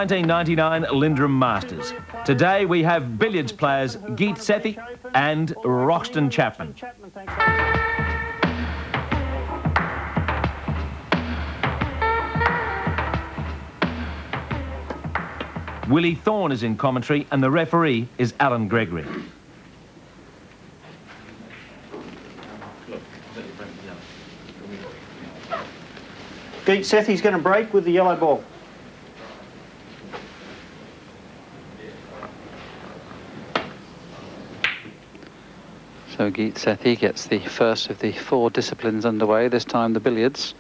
1999 Lindrum Masters. Today we have billiards players Geet Sethi and Roxtan Chapman. Willie Thorne is in commentary and the referee is Alan Gregory. Geet Sethi's going to break with the yellow ball. So Geet Sethi gets the first of the 4 disciplines underway, this time the billiards.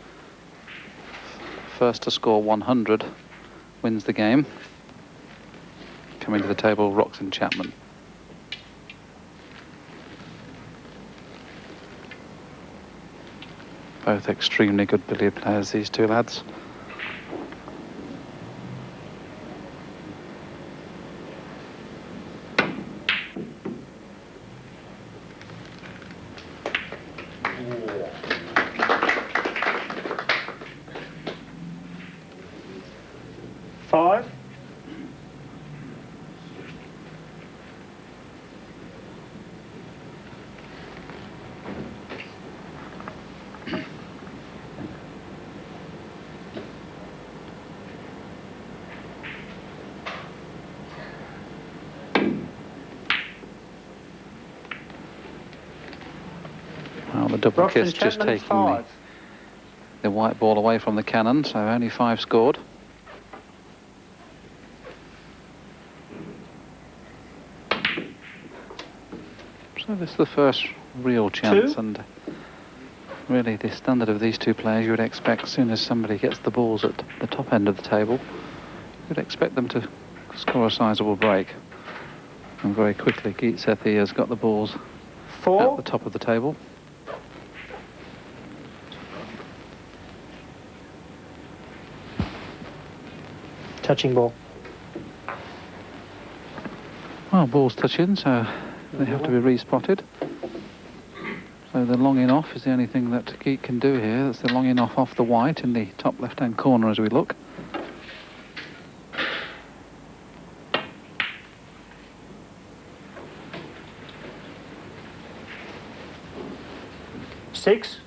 First to score 100 wins the game. Coming to the table, Roxtan Chapman. Both extremely good billiard players, these two lads. Five. Well, the double Roxtan kiss just Chapman's taking the white ball away from the cannon, so only 5 scored. So this is the first real chance, and really the standard of these two players, you would expect as soon as somebody gets the balls at the top end of the table, you would expect them to score a sizable break. And very quickly Geet Sethi has got the balls at the top of the table. Touching ball. Well, balls touch in, so they have to be re-spotted. So the long in off is the only thing that Geet can do here. That's the long in off the white in the top left-hand corner as we look. Six.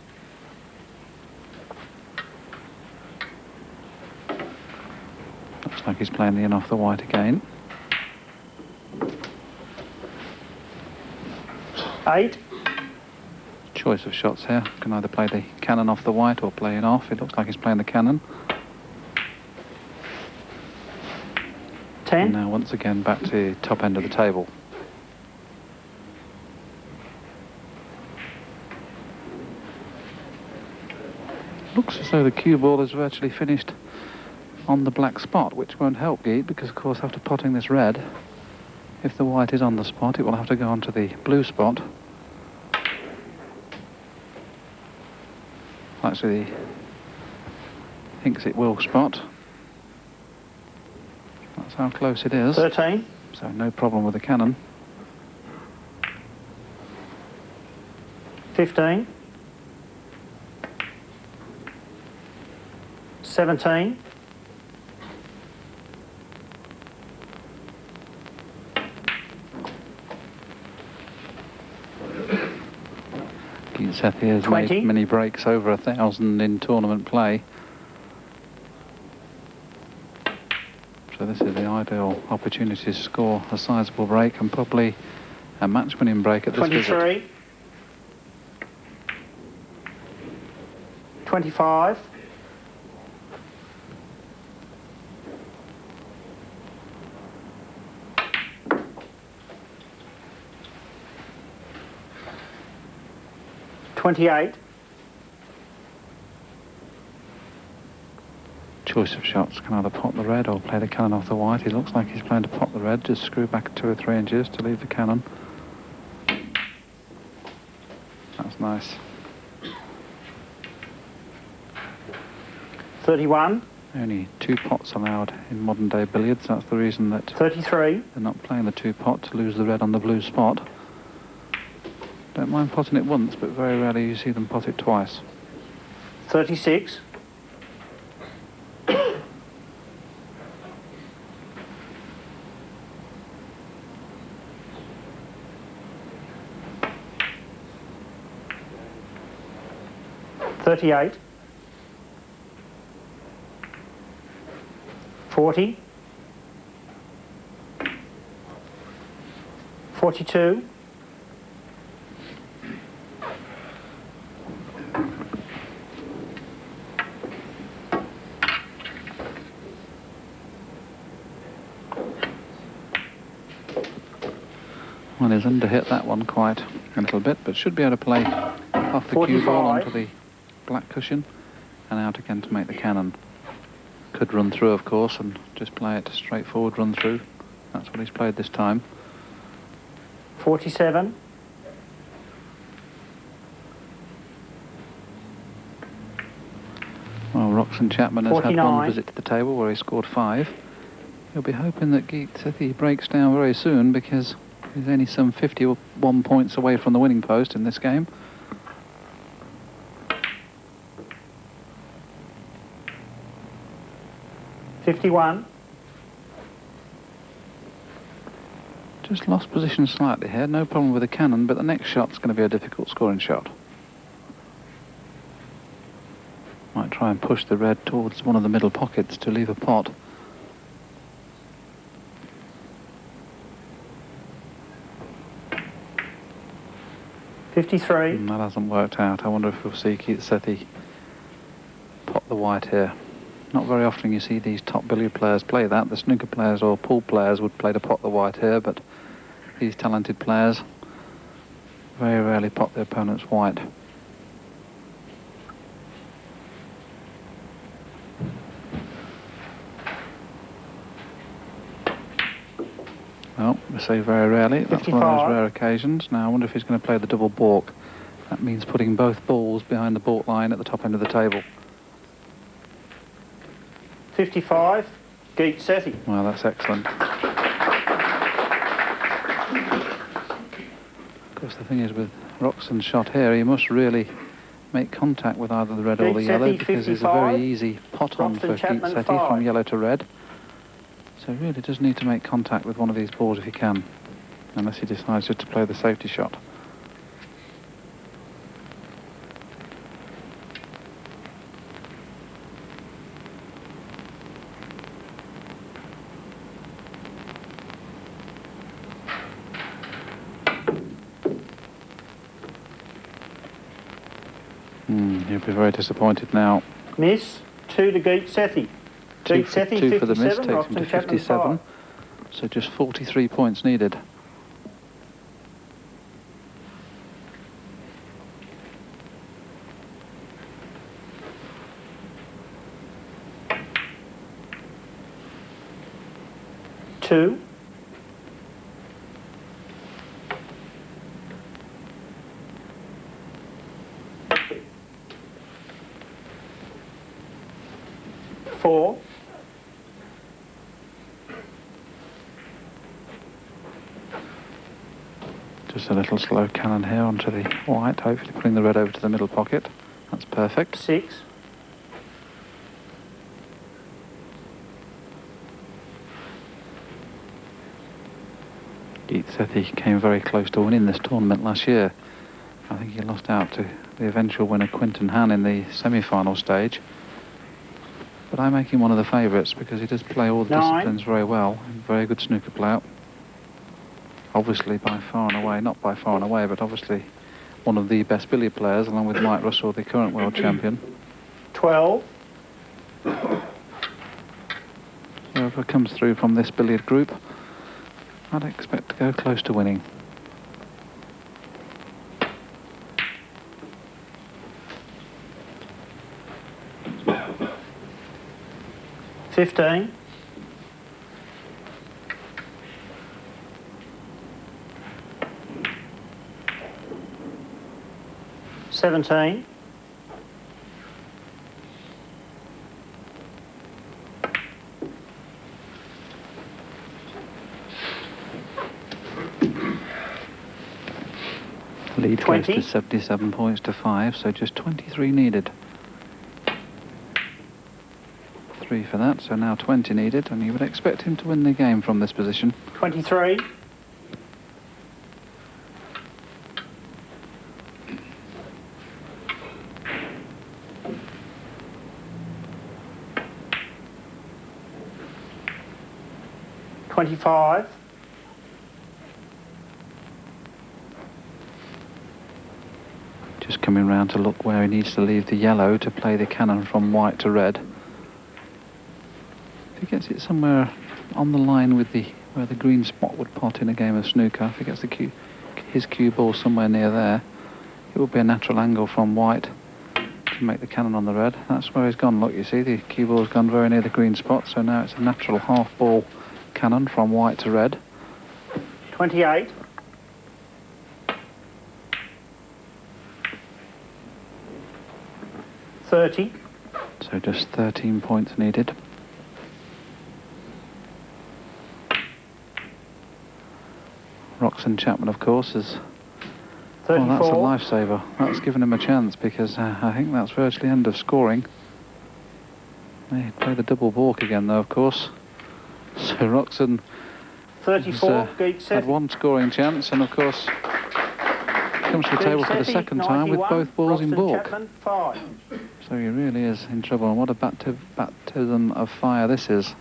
Looks like he's playing the in off the white again. 8. Choice of shots here. Can either play the cannon off the white or play it off. It looks like he's playing the cannon. 10. And now once again back to the top end of the table. Looks as though the cue ball is virtually finished on the black spot, which won't help Geet because, of course, after potting this red, if the white is on the spot, it will have to go onto the blue spot. Actually, thinks it will spot. That's how close it is. 13. So no problem with the cannon. 15. 17. 20. Has made many breaks, over 1,000 in tournament play. So this is the ideal opportunity to score a sizable break and probably a match-winning break at this 23. visit. 25. 28. Choice of shots, can either pot the red or play the cannon off the white. He looks like he's planning to pot the red, just screw back 2 or 3 inches to leave the cannon. That's nice. 31. Only 2 pots allowed in modern day billiards. That's the reason that 33. they're not playing the 2 pot to lose the red on the blue spot. Don't mind potting it once, but very rarely you see them pot it twice. 36. 38. 40. 42. 'Well, he's underhit that one quite a little bit, but should be able to play off the cue ball onto the black cushion and out again to make the cannon. Could run through, of course, and just play it straightforward, run through. That's what he's played this time. 47. Well, Roxtan Chapman has 49. had one visit to the table where he scored 5. He'll be hoping that Geet Sethi breaks down very soon, because he's only some 51 points away from the winning post in this game. $51. Just lost position slightly here, no problem with the cannon, but the next shot's going to be a difficult scoring shot. Might try and push the red towards one of the middle pockets to leave a pot. $53. That hasn't worked out. I wonder if we'll see Geet Sethi pot the white here. Not very often you see these top billiard players play that. The snooker players or pool players would play to pot the white here, but these talented players very rarely pot their opponent's white. Well, I say very rarely. That's 55. one of those rare occasions. Now, I wonder if he's going to play the double baulk. That means putting both balls behind the baulk line at the top end of the table. 55. Geet Sethi. Well, that's excellent. Of course, the thing is with Roxton's shot here, he must really make contact with either the red or the yellow, because it's a very easy pot on for Geet Sethi from yellow to red. So he really does need to make contact with one of these balls if he can, unless he decides just to play the safety shot. He'll be very disappointed now. Miss. 2 to Geet Sethi. Geet Sethi, 2 for the miss, 57. takes him to Roxtan Chapman, 57. 5. So just 43 points needed. Two. Four. Just a little slow cannon here onto the white, hopefully putting the red over to the middle pocket. That's perfect. 6. Geet Sethi came very close to winning this tournament last year. I think he lost out to the eventual winner Quinton Han in the semi-final stage. But I make him one of the favourites because he does play all the 9. disciplines very well. Very good snooker player. Obviously by far and away, not by far and away, but obviously one of the best billiard players, along with Mike Russell, the current world champion. 12. Whoever comes through from this billiard group, I'd expect to go close to winning. $15. 17. 20. Goes to 20. 77 points to 5, so just 23 needed. 3 for that, so now 20 needed, and you would expect him to win the game from this position. 23. 25. Just coming round to look where he needs to leave the yellow to play the cannon from white to red. If he gets it somewhere on the line with where the green spot would pot in a game of snooker, if he gets his cue ball somewhere near there, it would be a natural angle from white to make the cannon on the red. That's where he's gone. Look, you see the cue ball's gone very near the green spot, so now it's a natural half ball cannon from white to red. 28. 30. So just 13 points needed. Roxtan Chapman, of course, is... 34. Oh, that's a lifesaver. That's given him a chance, because I think that's virtually end of scoring. He played the double balk again, though, of course. So Roxtan 34, Geet Sethi. had one scoring chance, and of course comes to the table for the second time with both balls in balk. Chapman, 5. So he really is in trouble, and what a baptism of fire this is.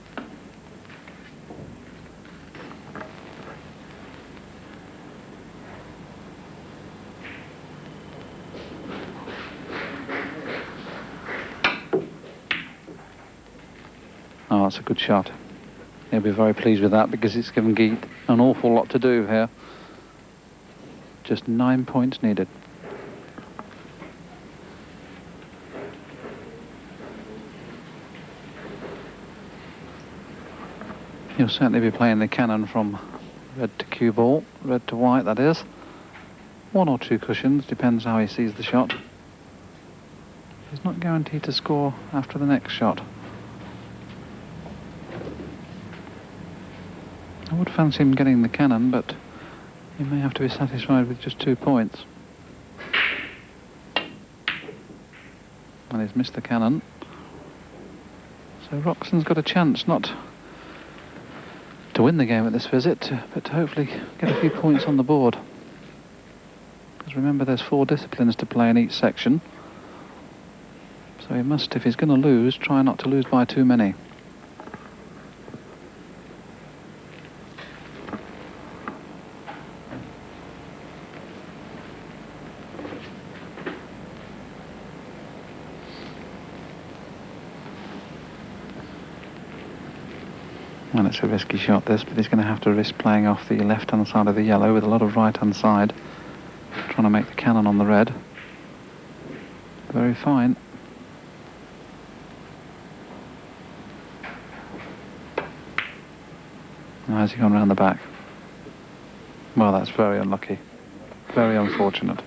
Oh, that's a good shot. He'll be very pleased with that, because it's given Geet an awful lot to do here. Just 9 points needed. He'll certainly be playing the cannon from red to cue ball, red to white, that is. 1 or 2 cushions, depends how he sees the shot. He's not guaranteed to score after the next shot. I would fancy him getting the cannon, but he may have to be satisfied with just 2 points. And he's missed the cannon. So Roxtan's got a chance not to win the game at this visit, but to hopefully get a few points on the board. Because remember, there's 4 disciplines to play in each section. So he must, if he's going to lose, try not to lose by too many. And it's a risky shot, this, but he's going to have to risk playing off the left-hand side of the yellow with a lot of right-hand side, trying to make the cannon on the red. Very fine. Now has he gone round the back? Well, that's very unlucky. Very unfortunate.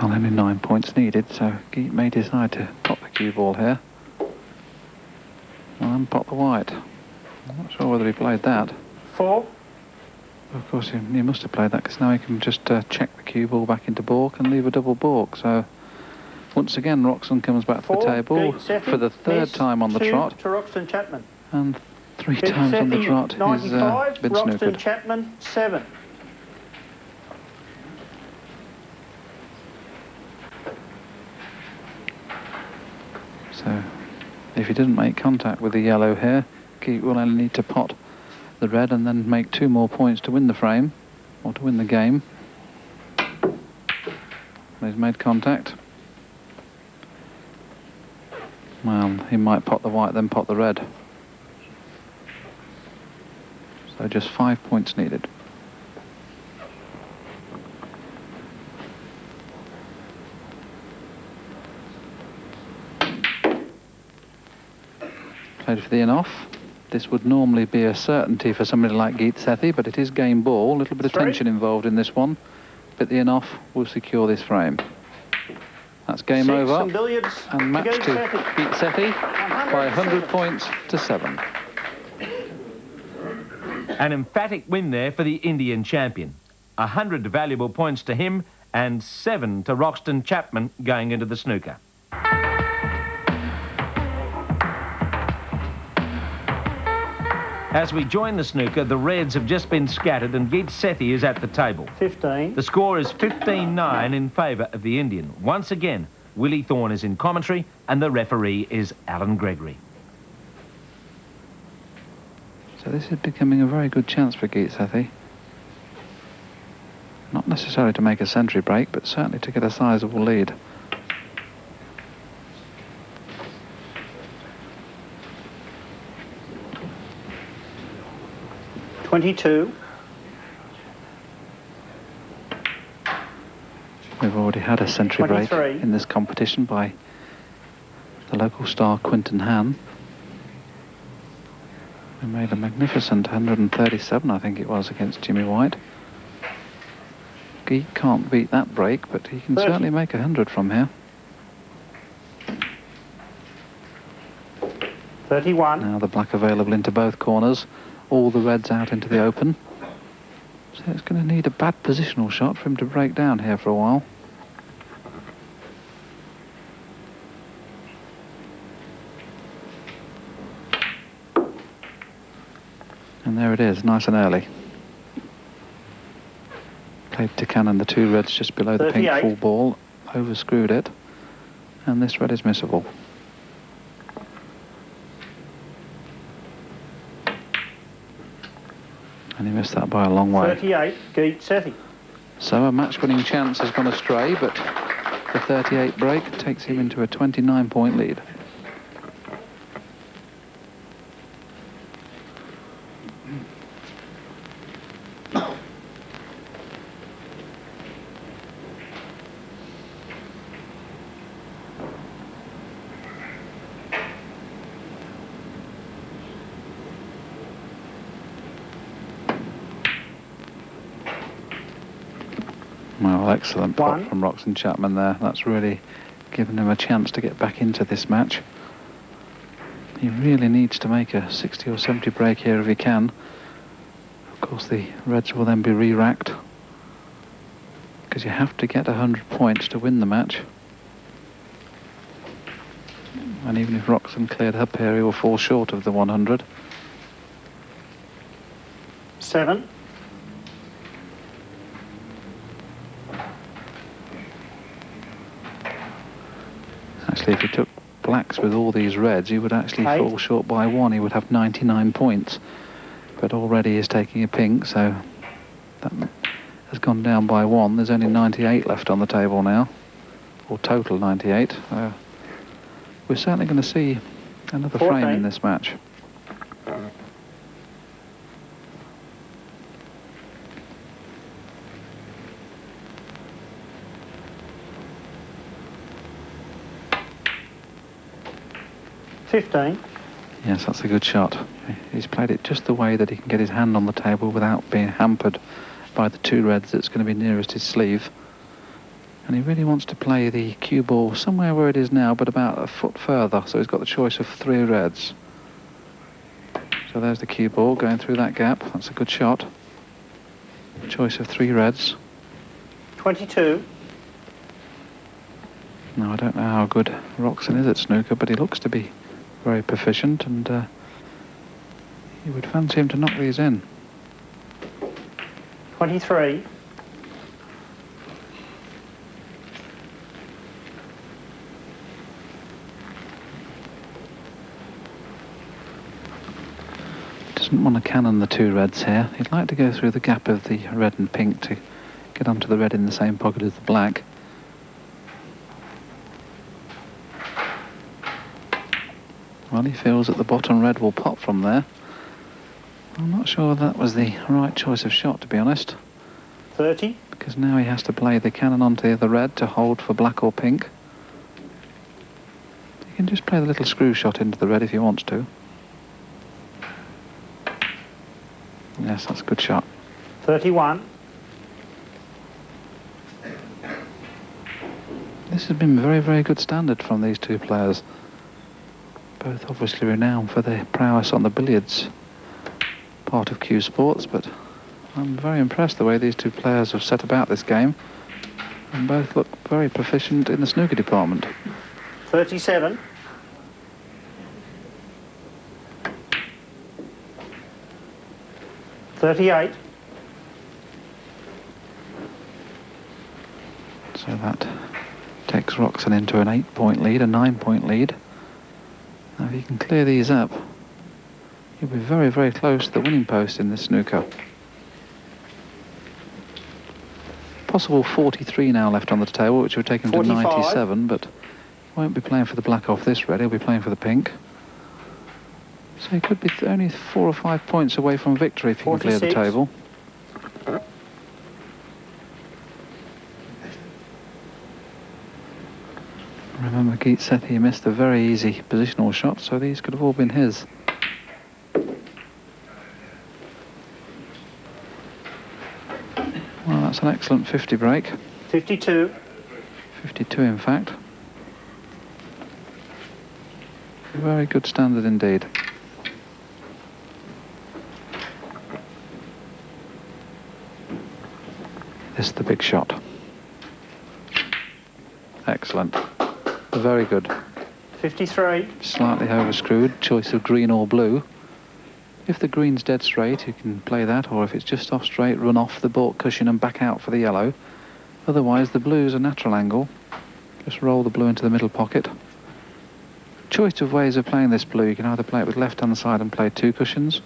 Well, only 9 points needed, so Geet may decide to pop the cue ball here. And pop the white. I'm not sure whether he played that. 4. Of course, he must have played that, because now he can just check the cue ball back into balk and leave a double balk. So, once again, Roxtan comes back to the table for the 3rd time on the trot. To Roxtan Chapman. And 3 times on the trot he's been Roxtan snookered. Chapman, 7. So, if he didn't make contact with the yellow here, Geet will only need to pot the red and then make 2 more points to win the frame, or to win the game. He's made contact. Well, he might pot the white, then pot the red. So just 5 points needed. Played for the in-off. This would normally be a certainty for somebody like Geet Sethi, but it is game ball. A little bit of tension involved in this one. But the in-off will secure this frame. That's game 6 over. and Billiards And match to Geet Sethi by 100 points to 7. An emphatic win there for the Indian champion. 100 valuable points to him and 7 to Roxtan Chapman going into the snooker. As we join the snooker, the reds have just been scattered and Geet Sethi is at the table. 15. The score is 15-9 in favour of the Indian. Once again, Willie Thorne is in commentary and the referee is Alan Gregory. So this is becoming a very good chance for Geet Sethi. Not necessarily to make a century break, but certainly to get a sizable lead. $22. We've already had a century break 23. in this competition by the local star Quinton Han. We made a magnificent 137, I think it was, against Jimmy White. Geet can't beat that break, but he can 30. certainly make 100 from here. 31. Now the black available into both corners. All the reds out into the open. So it's going to need a bad positional shot for him to break down here for a while. And there it is, nice and early. Played to cannon the two reds just below the pink 38. full ball, overscrewed it, and this red is missable. And he missed that by a long way. 38. Geet Sethi. So a match-winning chance has gone astray, but the 38 break takes him into a 29-point lead. Well, excellent pot from Roxtan Chapman there. That's really given him a chance to get back into this match. He really needs to make a 60 or 70 break here if he can. Of course, the reds will then be re-racked, because you have to get 100 points to win the match. And even if Roxtan cleared up here, he will fall short of the 100. 7. Actually, if he took blacks with all these reds, he would actually 8. fall short by 1. He would have 99 points. But already he's taking a pink, so that has gone down by 1. There's only 98 left on the table now, or total 98. We're certainly going to see another 14. frame in this match. Yes, that's a good shot. He's played it just the way that he can get his hand on the table without being hampered by the two reds that's going to be nearest his sleeve. And he really wants to play the cue ball somewhere where it is now, but about a foot further. So he's got the choice of 3 reds. So there's the cue ball going through that gap. That's a good shot. Choice of 3 reds. 22. Now, I don't know how good Roxtan is at snooker, but he looks to be very proficient, and you would fancy him to knock these in. 23. Doesn't want to cannon the 2 reds here. He'd like to go through the gap of the red and pink to get onto the red in the same pocket as the black. Well, he feels that the bottom red will pop from there. I'm not sure that was the right choice of shot, to be honest. 30. Because now he has to play the cannon onto the red to hold for black or pink. He can just play the little screw shot into the red if he wants to. Yes, that's a good shot. 31. This has been very, very good standard from these two players. Both obviously renowned for their prowess on the billiards part of cue sports, but I'm very impressed the way these two players have set about this game, and both look very proficient in the snooker department. 37. 38. So that takes Roxton into an 8-point lead, a 9-point lead. Now if you can clear these up, you'll be very, very close to the winning post in this snooker. Possible 43 now left on the table, which would take him 45. to 97, but he won't be playing for the black off this red, he'll be playing for the pink. So he could be only 4 or 5 points away from victory if he can clear the 46. table. Remember, Geet Sethi missed a very easy positional shot, so these could have all been his. Well, that's an excellent 50 break. 52. 52, in fact. Very good standard indeed. This is the big shot. Excellent. Very good. 53. Slightly overscrewed. Choice of green or blue. If the green's dead straight, you can play that, or if it's just off straight, run off the baulk cushion and back out for the yellow. Otherwise, the blue's a natural angle. Just roll the blue into the middle pocket. Choice of ways of playing this blue. You can either play it with left-hand side and play 2 cushions,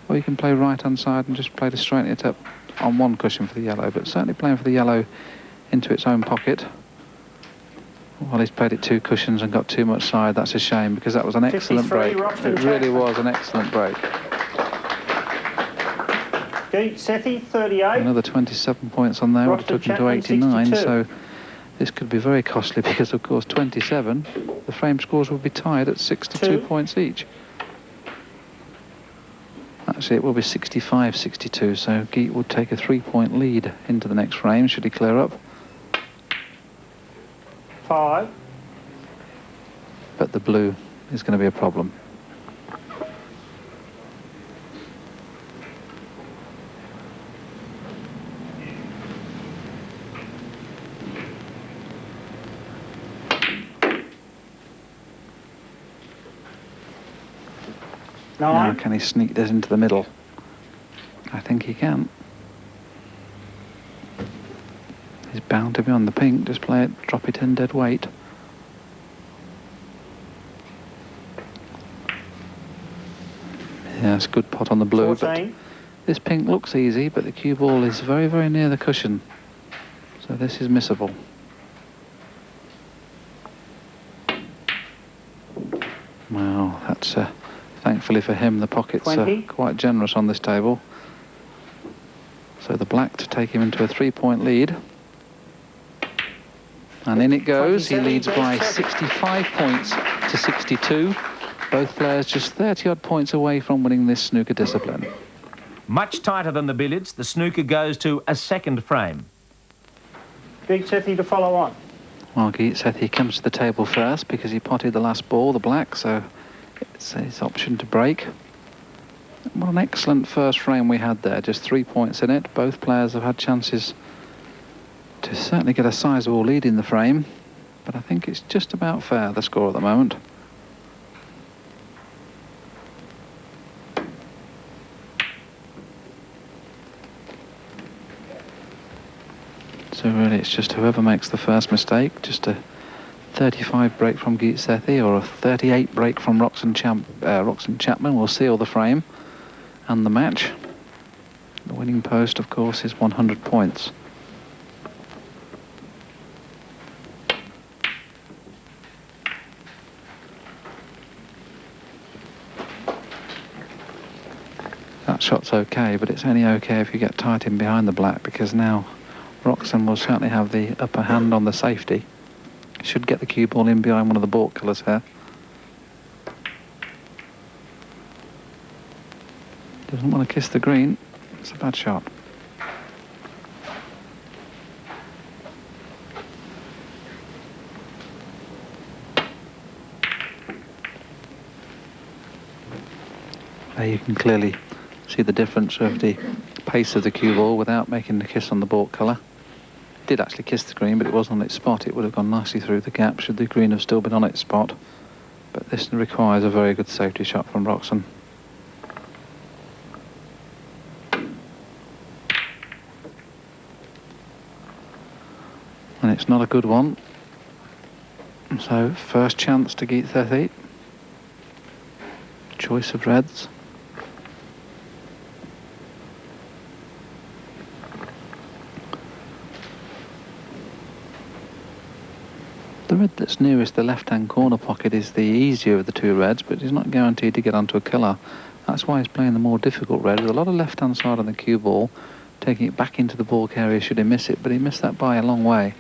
or you can play right-hand side and just play to straighten it up on 1 cushion for the yellow, but certainly playing for the yellow into its own pocket. Well, he's played it 2 cushions and got too much side. That's a shame, because that was an excellent break. Roxtan It really Chapman. was an excellent break. Geet Sethi, 38. Another 27 points on there would have Roxtan took him to Chapman, 89, 62. so this could be very costly because, of course, 27, the frame scores would be tied at 62 2. points each. Actually, it will be 65-62, so Geet would take a 3-point lead into the next frame, should he clear up. 5. But the blue is going to be a problem. Now, 9. can he sneak this into the middle? I think he can. He's bound to be on the pink. Just play it, drop it in dead weight. Yes, good pot on the blue. 14. But this pink looks easy, but the cue ball is very, very near the cushion. So this is missable. Wow, that's thankfully for him, the pockets 20. are quite generous on this table. So the black to take him into a 3-point lead. And in it goes. He leads by 65 points to 62. Both players just 30-odd points away from winning this snooker discipline. Much tighter than the billiards, the snooker goes to a 2nd frame. Geet Sethi to follow on. Well, Geet Sethi comes to the table first because he potted the last ball, the black, so it's his option to break. What an excellent first frame we had there, just 3 points in it. Both players have had chances to certainly get a sizable lead in the frame, but I think it's just about fair, the score at the moment. So really it's just whoever makes the first mistake, just a 35 break from Geet Sethi or a 38 break from Roxtan Chapman will seal the frame and the match. The winning post, of course, is 100 points. That shot's okay, but it's only okay if you get tight in behind the black, because now Roxtan will certainly have the upper hand on the safety. Should get the cue ball in behind one of the baulk colours here. Doesn't want to kiss the green. It's a bad shot. There you can clearly see the difference of the pace of the cue ball without making the kiss on the baulk colour. Did actually kiss the green, but it was on its spot. It would have gone nicely through the gap should the green have still been on its spot. But this requires a very good safety shot from Roxtan. And it's not a good one. So, first chance to Geet Sethi. Choice of reds. The red that's nearest the left-hand corner pocket is the easier of the two reds, but he's not guaranteed to get onto a colour. That's why he's playing the more difficult red. There's a lot of left-hand side on the cue ball, taking it back into the ball carrier should he miss it, but he missed that by a long way.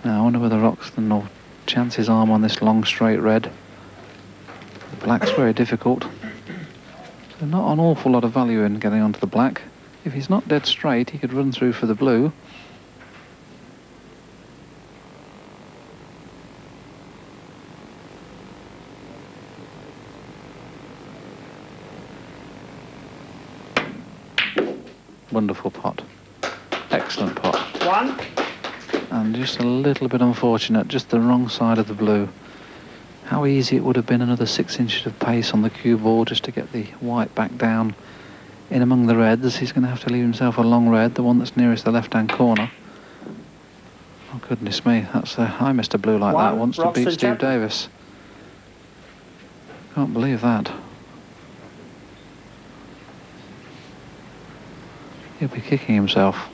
Now, I wonder whether Roxton will chance his arm on this long straight red. The black's very difficult. So not an awful lot of value in getting onto the black. If he's not dead straight, he could run through for the blue. Wonderful pot. Excellent pot. One. And just a little bit unfortunate, just the wrong side of the blue. How easy it would have been another 6 inches of pace on the cue ball just to get the white back down in among the reds. He's going to have to leave himself a long red, the one that's nearest the left-hand corner. Oh, goodness me, that's I missed a blue like that once to beat Steve Davis. Can't believe that. He'll be kicking himself.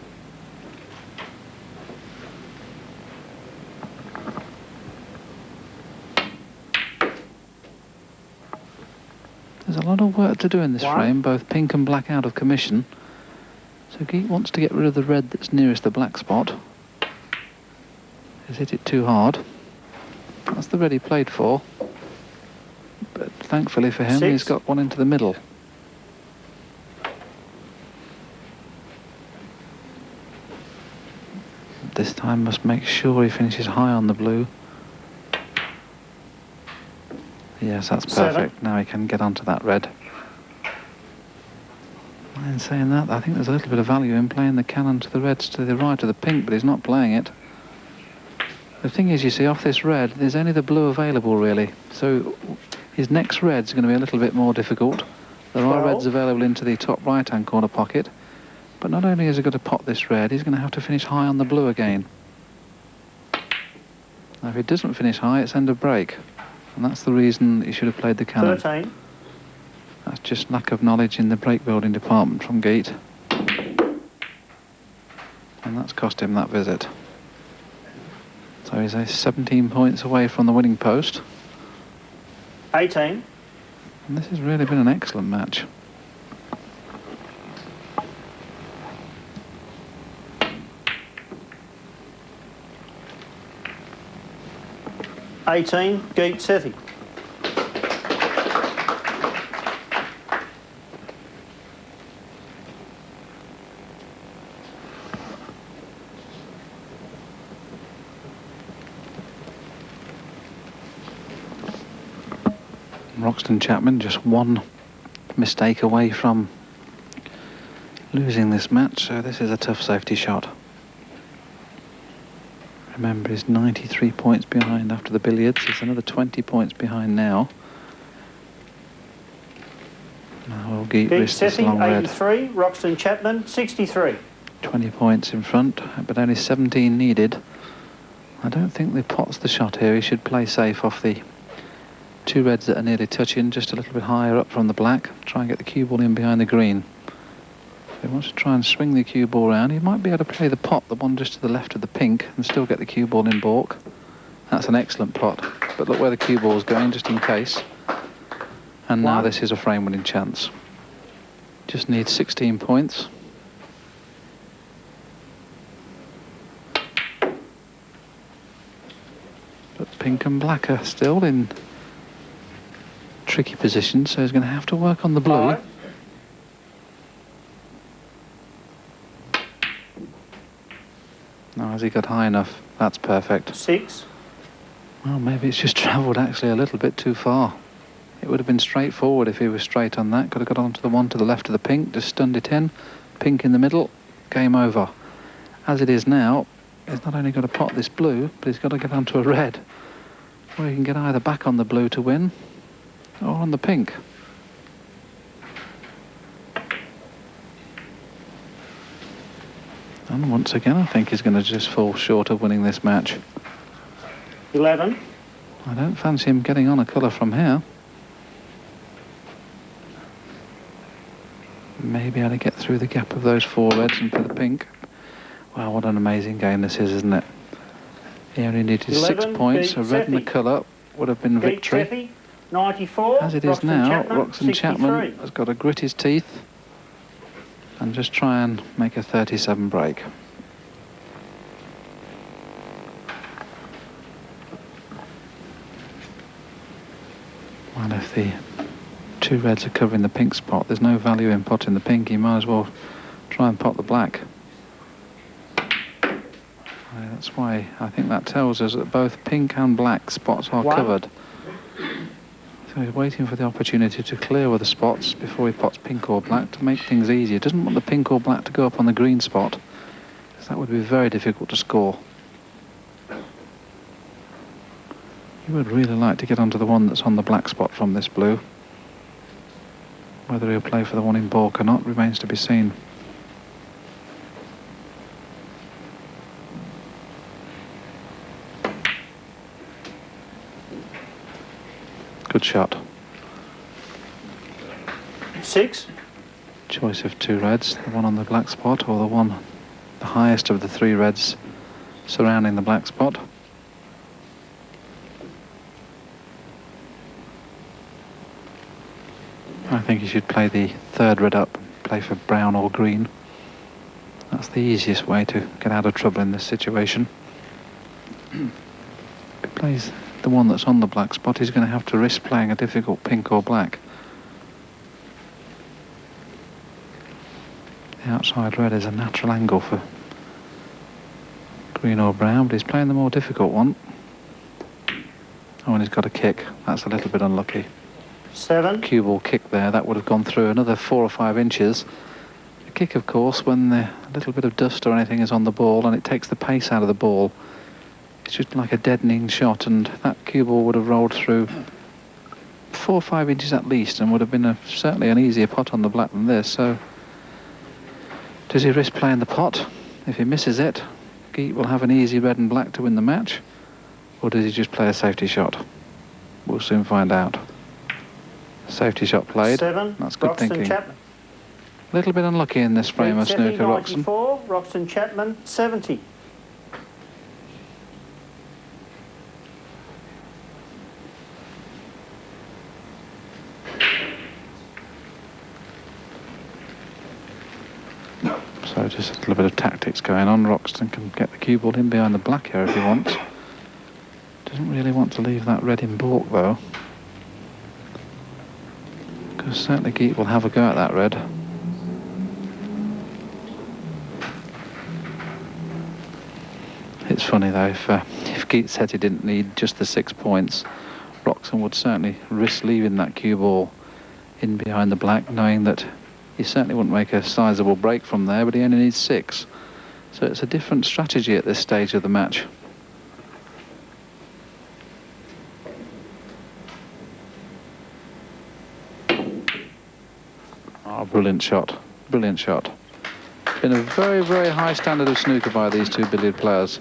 There's a lot of work to do in this frame, both pink and black out of commission. So Geet wants to get rid of the red that's nearest the black spot. He's hit it too hard. That's the red he played for. But thankfully for him, he's got one into the middle. This time must make sure he finishes high on the blue. Yes, that's perfect. Now he can get onto that red. In saying that, I think there's a little bit of value in playing the cannon to the reds to the right of the pink, but he's not playing it. The thing is, you see, off this red, there's only the blue available, really. So his next red's going to be a little bit more difficult. There are reds available into the top right-hand corner pocket. But not only has he got to pot this red, he's going to have to finish high on the blue again. Now, if he doesn't finish high, it's end of break. And that's the reason he should have played the cannon. 13. That's just lack of knowledge in the break building department from Geet. And that's cost him that visit. So he's 17 points away from the winning post. 18. And this has really been an excellent match. Geet Sethi. Roxtan Chapman just one mistake away from losing this match, so this is a tough safety shot. Remember, he's 93 points behind after the billiards. He's another 20 points behind now. Now Geet risk this long red. 83, Roxtan Chapman 63. 20 points in front, but only 17 needed. I don't think the pot's the shot here. He should play safe off the two reds that are nearly touching, just a little bit higher up from the black. Try and get the cue ball in behind the green. If he wants to try and swing the cue ball around, he might be able to play the pot, the one just to the left of the pink, and still get the cue ball in baulk. That's an excellent pot. But look where the cue ball's going, just in case. And now this is a frame-winning chance. Just needs 16 points. But pink and black are still in tricky positions, so he's going to have to work on the blue. Now, has he got high enough? That's perfect. 6. Well, maybe it's just travelled actually a little bit too far. It would have been straightforward if he was straight on that. Could have got onto the one to the left of the pink, just stunned it in. Pink in the middle, game over. As it is now, he's not only got to pot this blue, but he's got to get onto a red, where he can get either back on the blue to win, or on the pink. And once again, I think he's going to just fall short of winning this match. 11. I don't fancy him getting on a colour from here. Maybe able to get through the gap of those 4 reds and for the pink. Wow, what an amazing game this is, isn't it? He only needed 6 points. A red and a colour would have been victory. Geet Sethi, 94. As it is now, Roxtan Chapman 63. has got to grit his teeth and just try and make a 37 break. Well, if the 2 reds are covering the pink spot, there's no value in potting the pink. You might as well try and pot the black. That's why I think that tells us that both pink and black spots are covered. So he's waiting for the opportunity to clear with the spots before he pots pink or black to make things easier. He doesn't want the pink or black to go up on the green spot, because that would be very difficult to score. He would really like to get onto the one that's on the black spot from this blue. Whether he'll play for the one in baulk or not remains to be seen. Good shot. 6. Choice of 2 reds, the one on the black spot or the highest of the 3 reds surrounding the black spot. I think you should play the 3rd red up, play for brown or green. That's the easiest way to get out of trouble in this situation. If he plays the one that's on the black spot, he's going to have to risk playing a difficult pink or black. The outside red is a natural angle for green or brown, but he's playing the more difficult one. Oh, and he's got a kick. That's a little bit unlucky. 7. Cue ball kick there, that would have gone through another 4 or 5 inches. A kick, of course, when a little bit of dust or anything is on the ball and it takes the pace out of the ball, it's just like a deadening shot, and that cue ball would have rolled through 4 or 5 inches at least and would have been certainly an easier pot on the black than this. So does he risk playing the pot? If he misses it, Geet will have an easy red and black to win the match, or does he just play a safety shot? We'll soon find out. Safety shot played. 7. That's good Roxtan thinking. Chapman. A little bit unlucky in this frame of Geet Sethi, snooker, Roxtan. 94. Roxtan Chapman, 70. So just a little bit of tactics going on. Roxtan can get the cue ball in behind the black here if he wants. Doesn't really want to leave that red in baulk though, because certainly Geet will have a go at that red. It's funny though, if Geet Sethi didn't need just the 6 points, Roxtan would certainly risk leaving that cue ball in behind the black, knowing that he certainly wouldn't make a sizable break from there, but he only needs 6. So it's a different strategy at this stage of the match. Oh, brilliant shot. Brilliant shot. Been a very, very high standard of snooker by these 2 billiard players.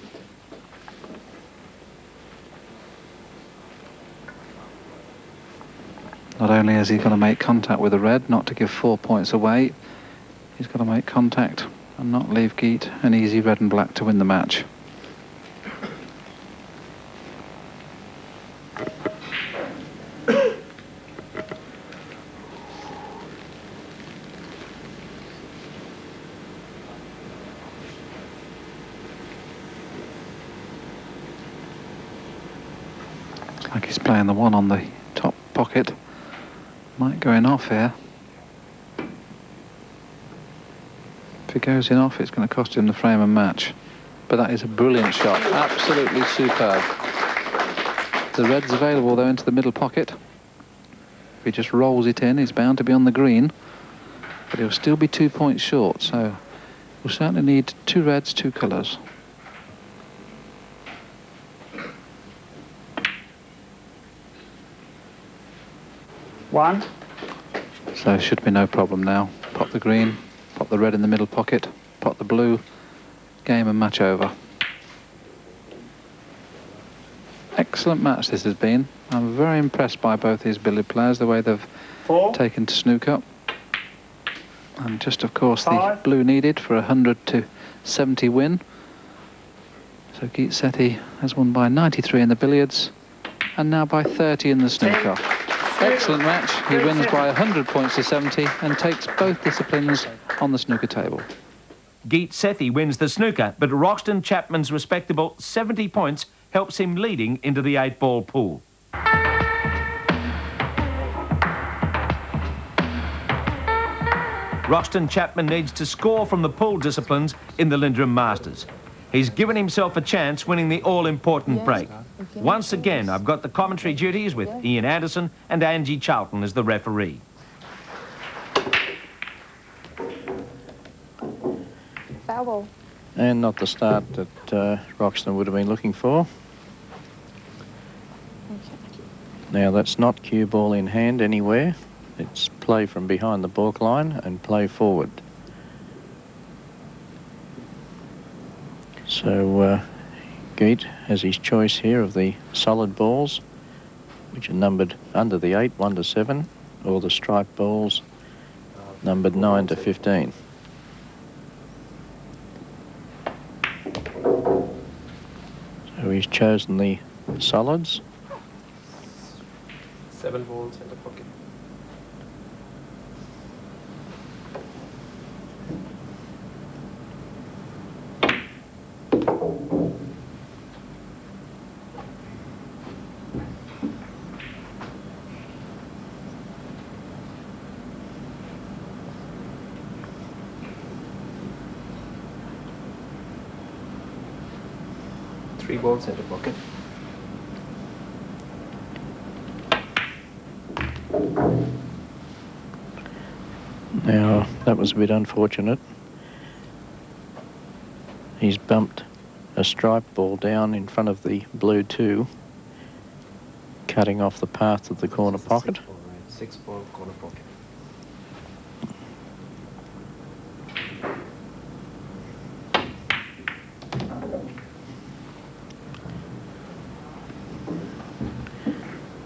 Not only has he got to make contact with the red, not to give 4 points away, he's got to make contact and not leave Geet an easy red and black to win the match. Looks like he's playing the one on the top pocket. Might go in off here. If he goes in off, it's going to cost him the frame and match. But that is a brilliant shot. Absolutely superb. The red's available, though, into the middle pocket. If he just rolls it in, he's bound to be on the green. But he'll still be 2 points short, so we'll certainly need 2 reds, 2 colours. One. So should be no problem now. Pop the green, pop the red in the middle pocket, pop the blue, game and match over. Excellent match this has been. I'm very impressed by both these billiard players, the way they've taken to snooker. And just, of course, the blue needed for a 100 to 70 win. So Geet Sethi has won by 93 in the billiards and now by 30 in the snooker. Excellent match. He wins by 100 points to 70 and takes both disciplines on the snooker table. Geet Sethi wins the snooker, but Roxtan Chapman's respectable 70 points helps him leading into the 8-ball pool. Roxtan Chapman needs to score from the pool disciplines in the Lindrum Masters. He's given himself a chance winning the all-important break. Once again, I've got the commentary duties with Ian Anderson and Angie Charlton as the referee. Foul ball. And not the start that Roxtan would have been looking for. Now that's not cue ball in hand anywhere. It's play from behind the balk line and play forward. So Geet has his choice here of the solid balls, which are numbered under the 8, 1 to 7, or the striped balls numbered 9 to 15. So he's chosen the solids. 7 balls in the pocket. Three balls in the pocket. Now, that was a bit unfortunate. He's bumped a striped ball down in front of the blue 2, cutting off the path of the corner pocket. 6 ball corner pocket.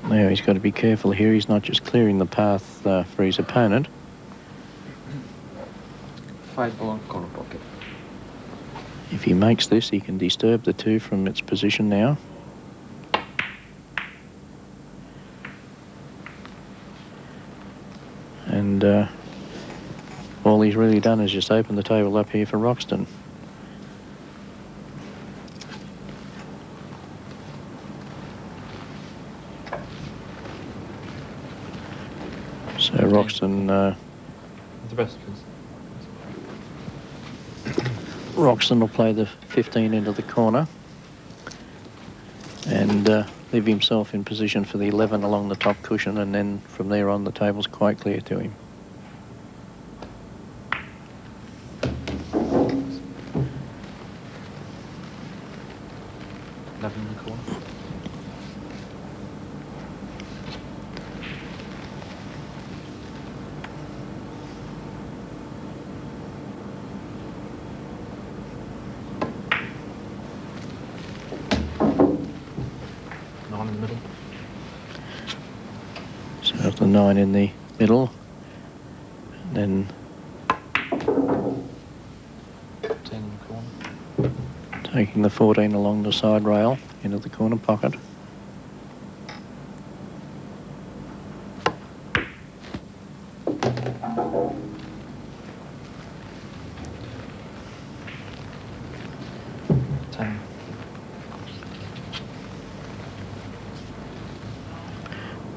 Now he's got to be careful here. He's not just clearing the path for his opponent. 5 ball corner pocket. If he makes this, he can disturb the 2 from its position now. And all he's really done is just open the table up here for Roxtan. So Roxtan, The best, please. Roxtan will play the 15 into the corner and leave himself in position for the 11 along the top cushion, and then from there on the table's quite clear to him. In the corner. In the middle. So the 9 in the middle, and then 10 in the corner. taking the 14 along the side rail into the corner pocket.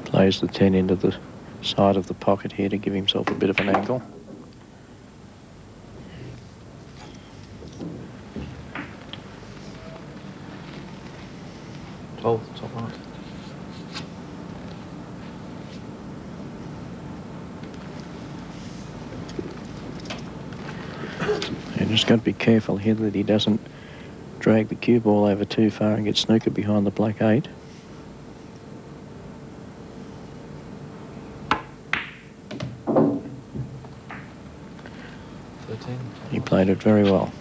Plays the 10 into the side of the pocket here to give himself a bit of an angle. Top right. You just got to be careful here that he doesn't drag the cue ball over too far and get snooker behind the black 8. He played it very well.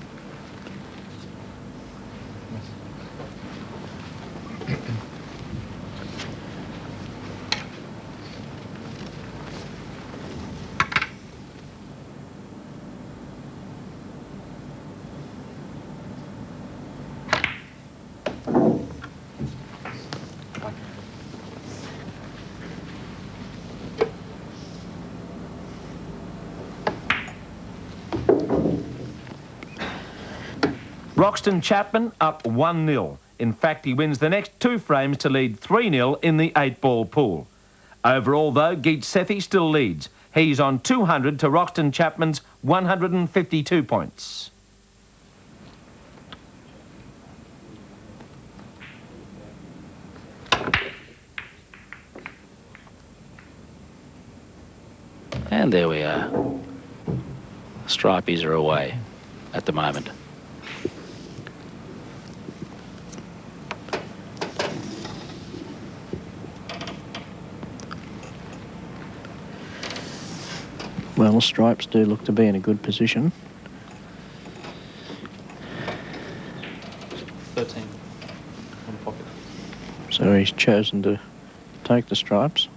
Roxtan Chapman up 1-0. In fact, he wins the next 2 frames to lead 3-0 in the 8-ball pool. Overall, though, Geet Sethi still leads. He's on 200 to Roxtan Chapman's 152 points. And there we are. Stripies are away at the moment. Well, stripes do look to be in a good position. 13 on pocket. So he's chosen to take the stripes.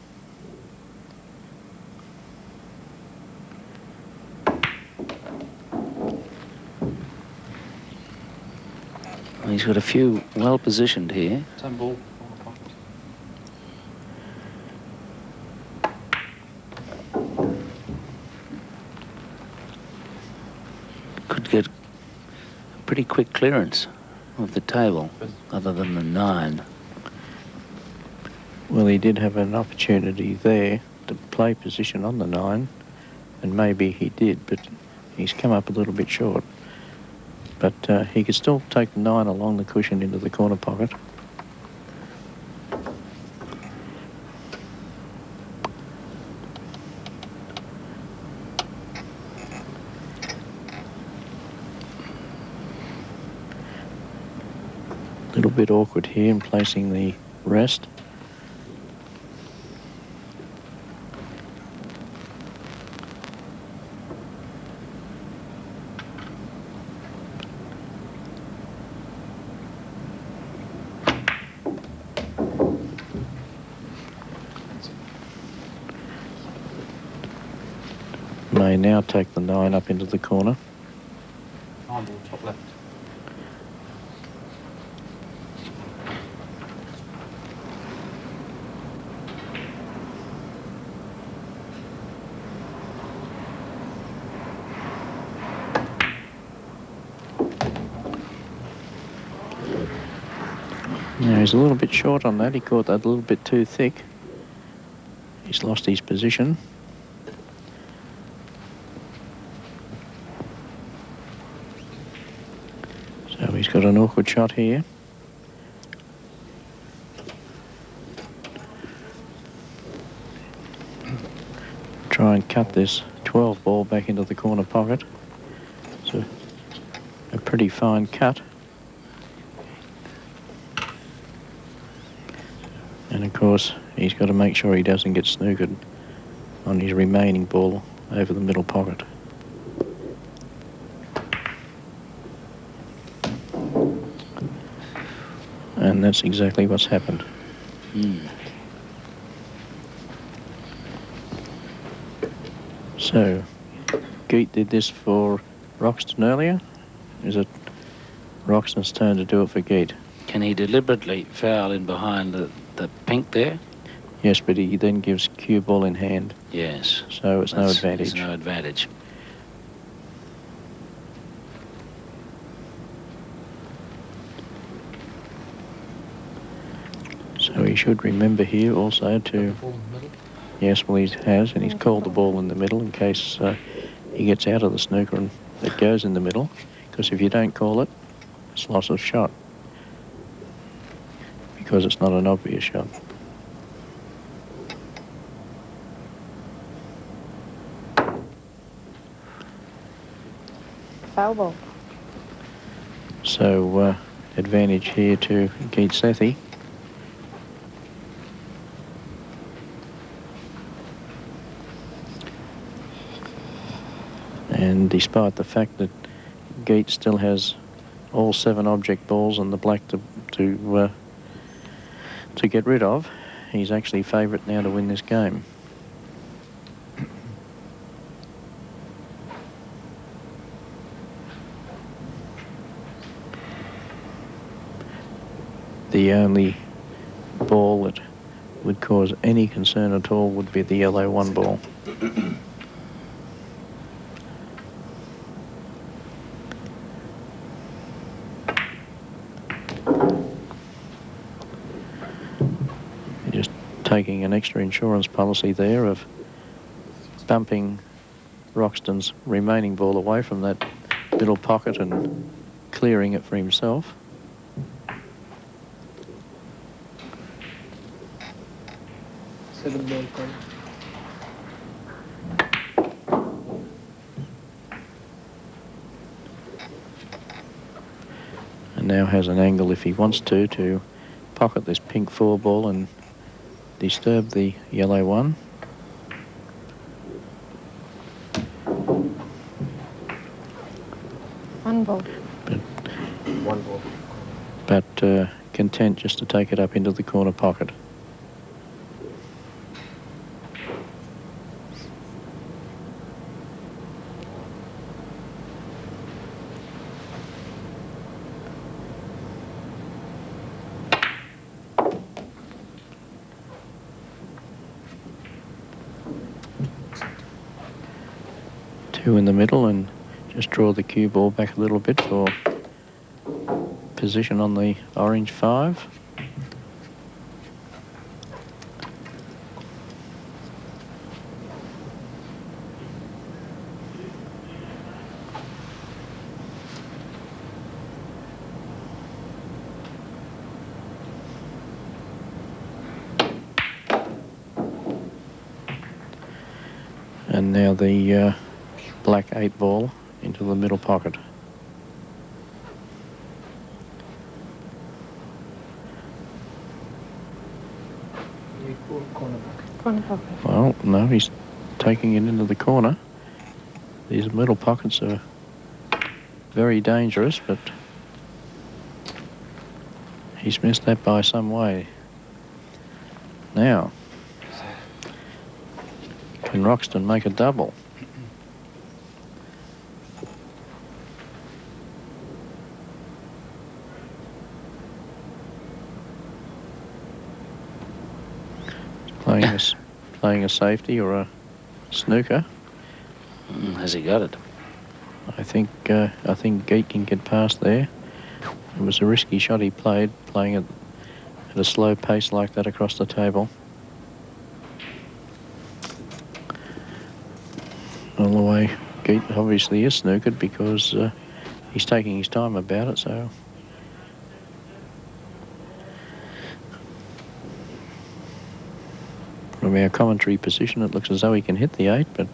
He's got a few well positioned here. 10 ball on the pocket. Could get a pretty quick clearance of the table, other than the 9. Well, he did have an opportunity there to play position on the 9, and maybe he did, but he's come up a little bit short. But he could still take the 9 along the cushion into the corner pocket. A little bit awkward here in placing the rest. May now take the 9 up into the corner. 9 ball, top left. Now he's a little bit short on that. He caught that a little bit too thick. He's lost his position. So he's got an awkward shot here. Try and cut this 12 ball back into the corner pocket. It's a pretty fine cut. And of course, he's got to make sure he doesn't get snookered on his remaining ball over the middle pocket. And that's exactly what's happened. So, Geet did this for Roxton earlier. Is it Roxton's turn to do it for Geet? Can he deliberately foul in behind the pink there? Yes, but he then gives cue ball in hand. Yes. So it's no advantage. It's no advantage. So he should remember here also to... Ball in the middle. Yes, well he has, and he's called the ball in the middle in case he gets out of the snooker and it goes in the middle. Because if you don't call it, it's loss of shot. Because it's not an obvious shot. Foul ball. So advantage here to Geet Sethi. And despite the fact that Geet still has all 7 object balls and the black to get rid of, he's actually favourite now to win this game. The only ball that would cause any concern at all would be the yellow 1 ball. Just taking an extra insurance policy there of bumping Roxton's remaining ball away from that middle pocket and clearing it for himself. And now has an angle, if he wants to pocket this pink 4 ball and disturb the yellow one. One ball. One ball. But content just to take it up into the corner pocket. Two in the middle and just draw the cue ball back a little bit for position on the orange 5. And now the black 8 ball into the middle pocket. Corner pocket. Well, no, he's taking it into the corner. These middle pockets are very dangerous, but he's missed that by some way. Now, can Roxton make a double? Playing a safety or a snooker. Has he got it? I think Geet can get past there. It was a risky shot he played, playing it at a slow pace like that across the table. All the way, Geet obviously is snookered because he's taking his time about it, so... From our commentary position, it looks as though he can hit the 8, but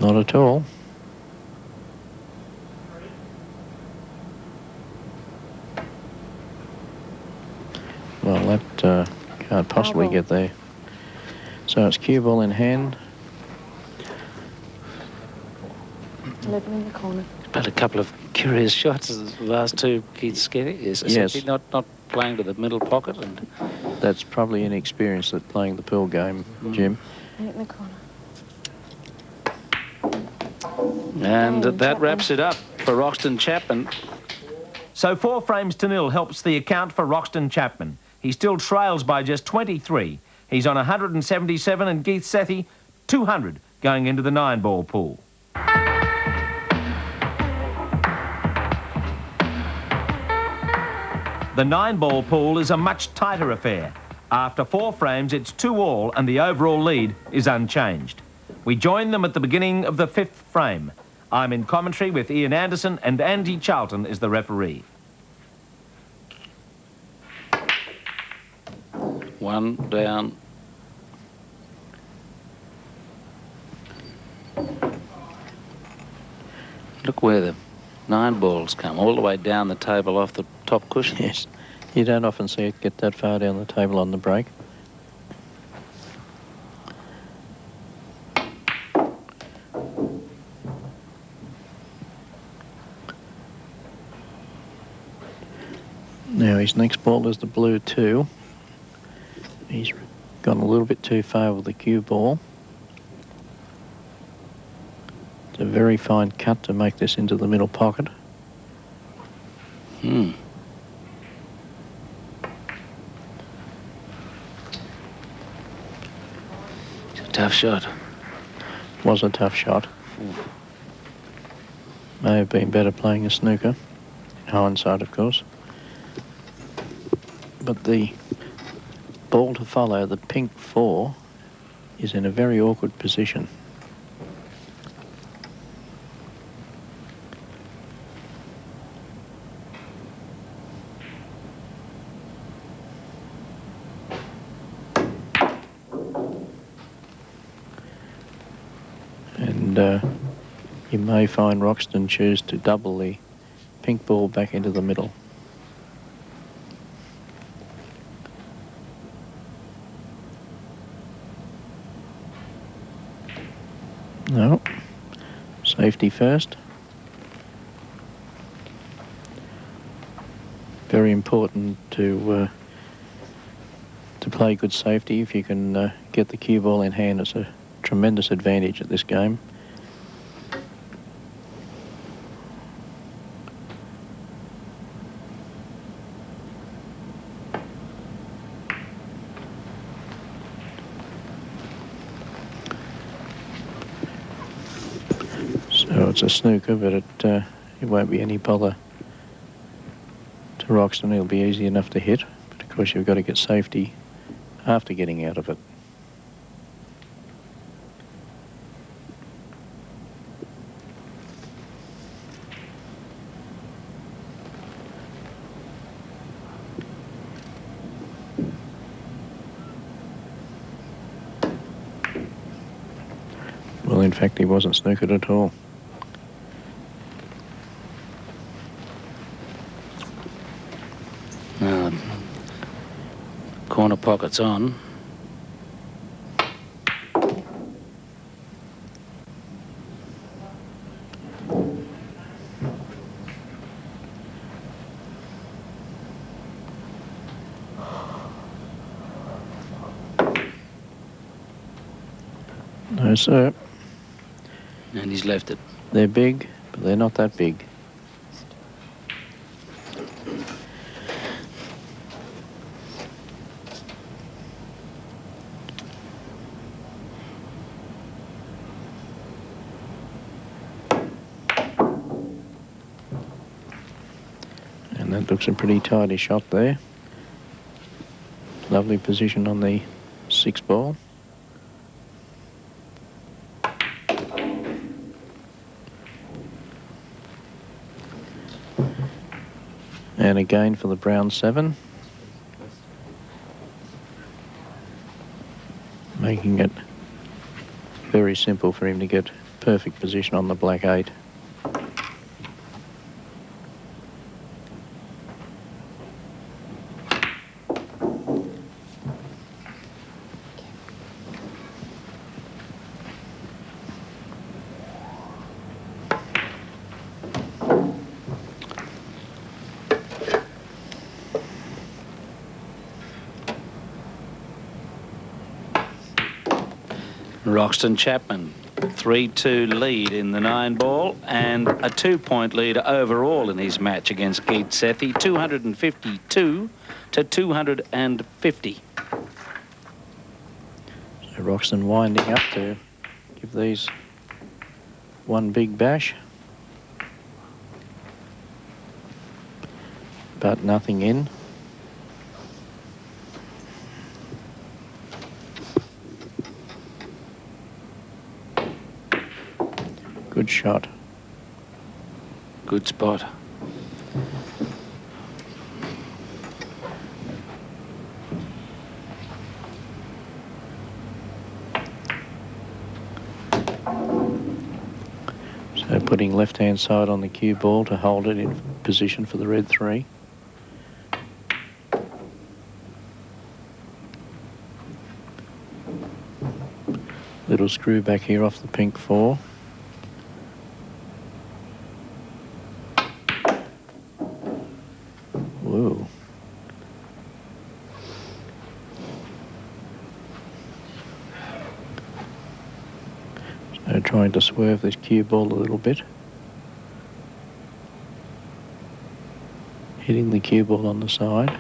not at all. Well, that can't possibly get there. So it's cue ball in hand. 11 in the corner. But a couple of curious shots, the last two, Geet Sethi. Yes. Not playing to the middle pocket. And That's probably inexperience at playing the pool game, Jim. 8 in the corner. And that wraps it up for Roxtan Chapman. So 4 frames to 0 helps the account for Roxtan Chapman. He still trails by just 23. He's on 177 and Geet Sethi 200 going into the 9-ball pool. The 9-ball pool is a much tighter affair. After 4 frames, it's 2-all and the overall lead is unchanged. We join them at the beginning of the 5th frame. I'm in commentary with Ian Anderson and Andy Charlton is the referee. 1 down. Look where the 9 balls come, all the way down the table off the top cushion. Yes, you don't often see it get that far down the table on the break. Now his next ball is the blue 2. He's gone a little bit too far with the cue ball. It's a very fine cut to make this into the middle pocket. It's a tough shot. Was a tough shot. May have been better playing a snooker, in hindsight, of course. But the ball to follow, the pink 4, is in a very awkward position. And you may find Roxton choose to double the pink ball back into the middle. No. Safety first. Very important to play good safety. If you can get the cue ball in hand, it's a tremendous advantage at this game. So it's a snooker, but it won't be any bother to Roxton. It'll be easy enough to hit, but of course you've got to get safety after getting out of it. Well, in fact, he wasn't snookered at all. Corner pocket's on. No, sir. And he's left it. They're big, but they're not that big. And that looks a pretty tidy shot there. Lovely position on the 6 ball. And again for the brown 7. Making it very simple for him to get perfect position on the black 8. Roxtan Chapman, 3-2 lead in the 9 ball and a 2-point lead overall in his match against Geet Sethi, 252 to 250. So Roxtan winding up to give these one big bash. But nothing in. Good shot. Good spot. So putting left-hand side on the cue ball to hold it in position for the red 3. Little screw back here off the pink 4. Whoa. So trying to swerve this cue ball a little bit. Hitting the cue ball on the side.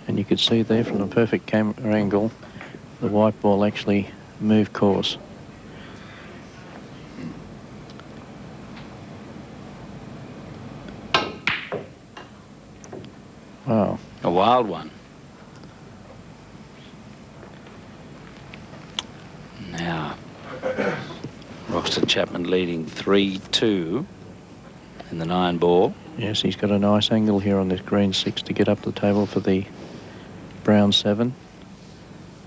And you could see there from the perfect camera angle, the white ball actually moved course. Wow. A wild one. Now, Roxtan Chapman leading 3-2 in the 9 ball. Yes, he's got a nice angle here on this green 6 to get up the table for the brown 7.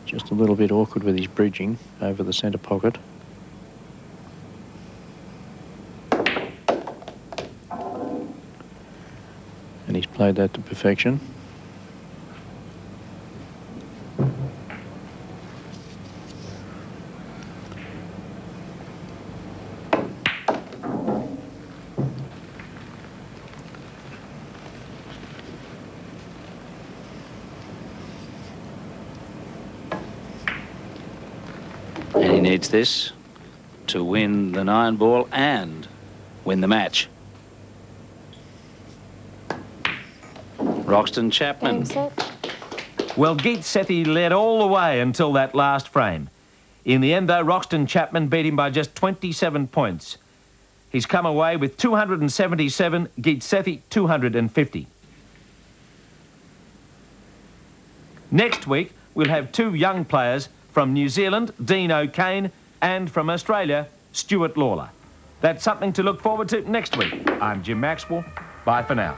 Just a little bit awkward with his bridging over the centre pocket. And he's played that to perfection. And he needs this to win the 9 ball and win the match. Roxtan Chapman. Game set. Well, Geet Sethi led all the way until that last frame. In the end, though, Roxtan Chapman beat him by just 27 points. He's come away with 277, Geet Sethi 250. Next week, we'll have 2 young players from New Zealand, Dean O'Kane, and from Australia, Stuart Lawler. That's something to look forward to next week. I'm Jim Maxwell. Bye for now.